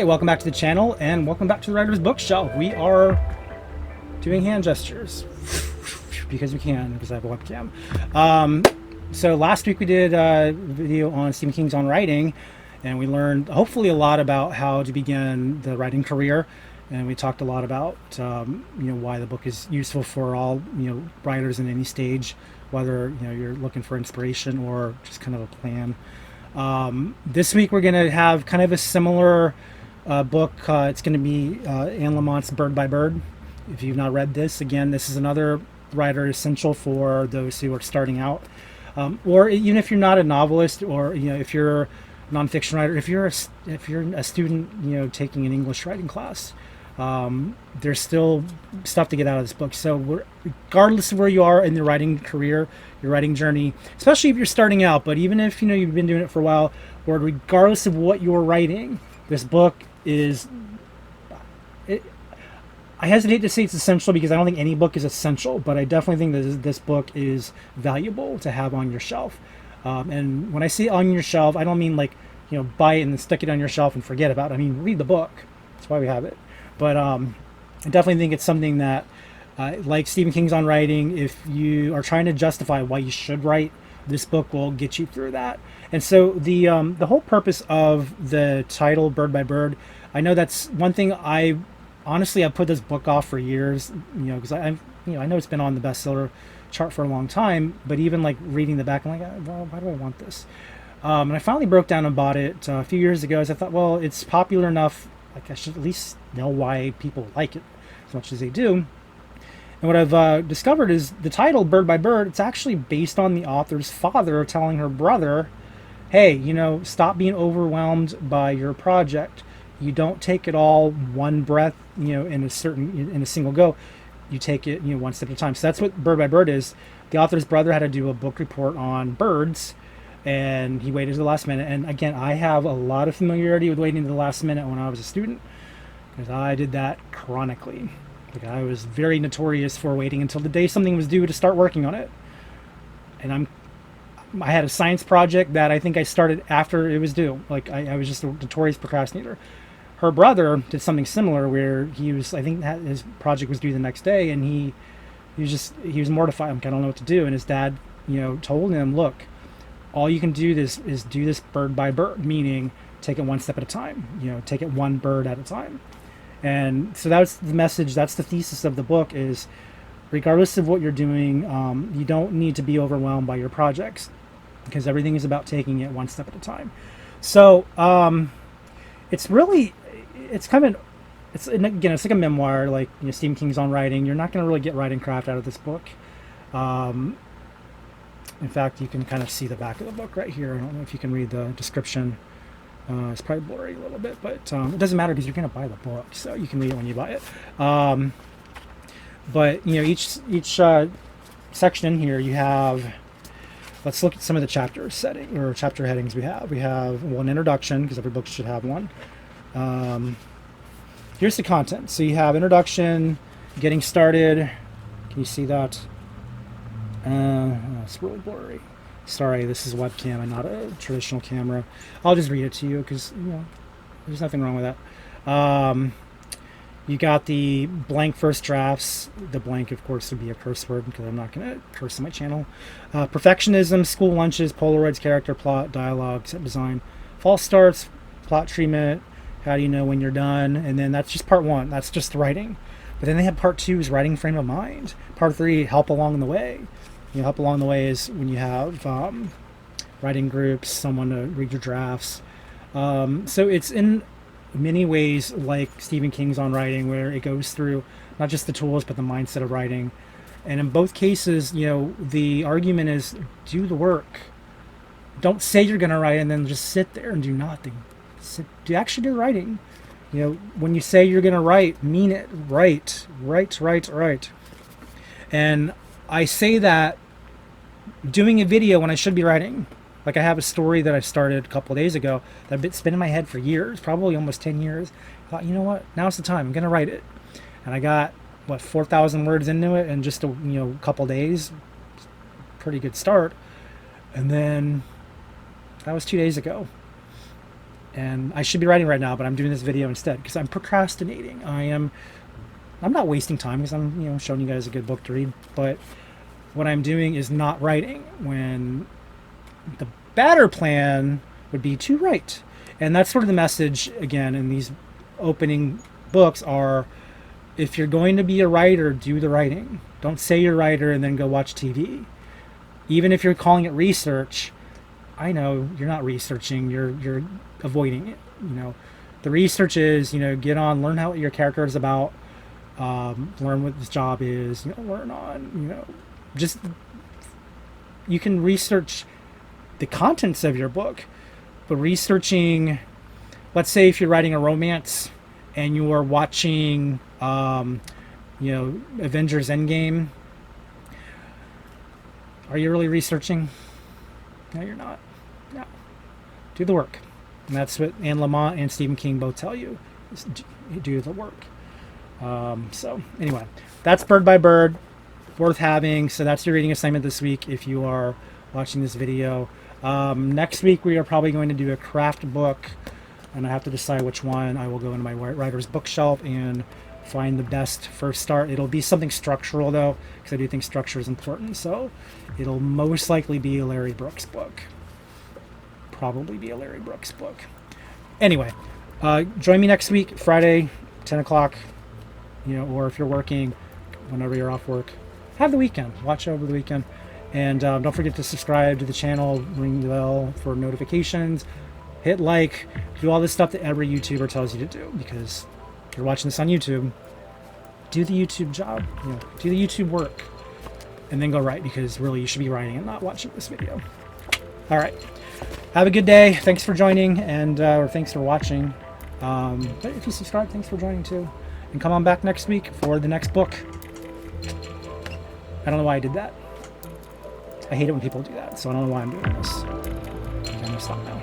Hey, welcome back to the channel and welcome back to the Writer's Bookshelf. We are doing hand gestures because we can, because I have a webcam. So last week we did a video on Stephen King's On Writing, and we learned hopefully a lot about how to begin the writing career. And we talked a lot about why the book is useful for all writers in any stage, whether you're looking for inspiration or just kind of a plan. This week we're going to have kind of a similar book. It's going to be Anne Lamott's Bird by Bird. If you've not read this, again, this is another writer essential for those who are starting out, or even if you're not a novelist, or if you're a nonfiction writer, if you're a student taking an English writing class. There's still stuff to get out of this book. So regardless of where you are in the writing career, your writing journey, especially if you're starting out, but even if you've been doing it for a while, or regardless of what you're writing, this book is, I hesitate to say it's essential because I don't think any book is essential, but I definitely think that this book is valuable to have on your shelf. And when I say on your shelf, I don't mean like, buy it and then stick it on your shelf and forget about it. I mean, read the book. That's why we have it. But I definitely think it's something that, like Stephen King's On Writing, if you are trying to justify why you should write, this book will get you through that. And so the whole purpose of the title, Bird by Bird, I know that's one thing I've put this book off for years, because I know it's been on the bestseller chart for a long time, but even like reading the back, I'm like, well, why do I want this? And I finally broke down and bought it a few years ago, as I thought, well, it's popular enough, like I should at least know why people like it as much as they do. And what I've discovered is the title, Bird by Bird, it's actually based on the author's father telling her brother, hey, stop being overwhelmed by your project. You don't take it all one breath, in a single go. You take it, one step at a time. So that's what Bird by Bird is. The author's brother had to do a book report on birds, and he waited to the last minute. And again, I have a lot of familiarity with waiting to the last minute when I was a student, because I did that chronically. Like, I was very notorious for waiting until the day something was due to start working on it. And I had a science project that I think I started after it was due. Like, I was just a notorious procrastinator. Her brother did something similar, where I think his project was due the next day, and he was mortified. Like, I don't know what to do. And his dad, told him, look, all you can do is do this bird by bird, meaning take it one step at a time, take it one bird at a time. And so that's the message, that's the thesis of the book, is regardless of what you're doing, you don't need to be overwhelmed by your projects, because everything is about taking it one step at a time. So it's like a memoir, like Stephen King's On Writing. You're not going to really get writing craft out of this book. In fact, you can kind of see the back of the book right here. I don't know if you can read the description. It's probably blurry a little bit, but it doesn't matter because you're going to buy the book, so you can read it when you buy it. But each section in here, you have. Let's look at some of the chapter headings we have. We have an introduction, because every book should have one. Here's the content. So you have introduction, getting started. Can you see that? It's really blurry. Sorry, this is a webcam and not a traditional camera. I'll just read it to you because there's nothing wrong with that. You got the blank first drafts. The blank, of course, would be a curse word because I'm not going to curse on my channel. Perfectionism, school lunches, Polaroids, character, plot, dialogue, set design, false starts, plot treatment. How do you know when you're done? And then that's just part one. That's just the writing. But then they have part two, is writing frame of mind. Part three, help along the way. Help along the way is when you have writing groups, someone to read your drafts. So it's in many ways like Stephen King's On Writing, where it goes through not just the tools, but the mindset of writing. And in both cases, the argument is do the work. Don't say you're going to write and then just sit there and do nothing. Actually do writing. When you say you're going to write, mean it. Write. And I say that doing a video when I should be writing. Like, I have a story that I started a couple of days ago that it's been in my head for years, probably almost 10 years. I thought, you know what? Now's the time. I'm going to write it. And I got, 4,000 words into it in just a couple days. Pretty good start. And then that was 2 days ago. And I should be writing right now, but I'm doing this video instead because I'm procrastinating. I'm not wasting time because I'm, showing you guys a good book to read, but what I'm doing is not writing when the better plan would be to write. And that's sort of the message again in these opening books are, if you're going to be a writer, do the writing. Don't say you're a writer and then go watch TV. Even if you're calling it research, I know you're not researching, you're avoiding it. The research is, get on, learn how your character is about, learn what this job is, learn on, just, you can research the contents of your book, but researching, let's say if you're writing a romance and you are watching, Avengers Endgame, are you really researching? No, you're not. No. Do the work. And that's what Anne Lamott and Stephen King both tell you, is do the work. So anyway, that's Bird by Bird, worth having. So that's your reading assignment this week if you are watching this video. Next week we are probably going to do a craft book, and I have to decide which one. I will go into my writer's bookshelf and find the best first start. It'll be something structural though, because I do think structure is important. So it'll most likely be a Larry Brooks book. Probably be a Larry Brooks book. Anyway, join me next week, Friday, 10 o'clock, or if you're working, whenever you're off work, have the weekend. Watch over the weekend. And don't forget to subscribe to the channel, ring the bell for notifications, hit like, do all this stuff that every YouTuber tells you to do, because if you're watching this on YouTube, do the YouTube job, do the YouTube work, and then go write, because really you should be writing and not watching this video. All right. Have a good day. Thanks for joining, and or thanks for watching. But if you subscribe, thanks for joining too. And come on back next week for the next book. I don't know why I did that. I hate it when people do that, so I don't know why I'm doing this. I'm going to stop now.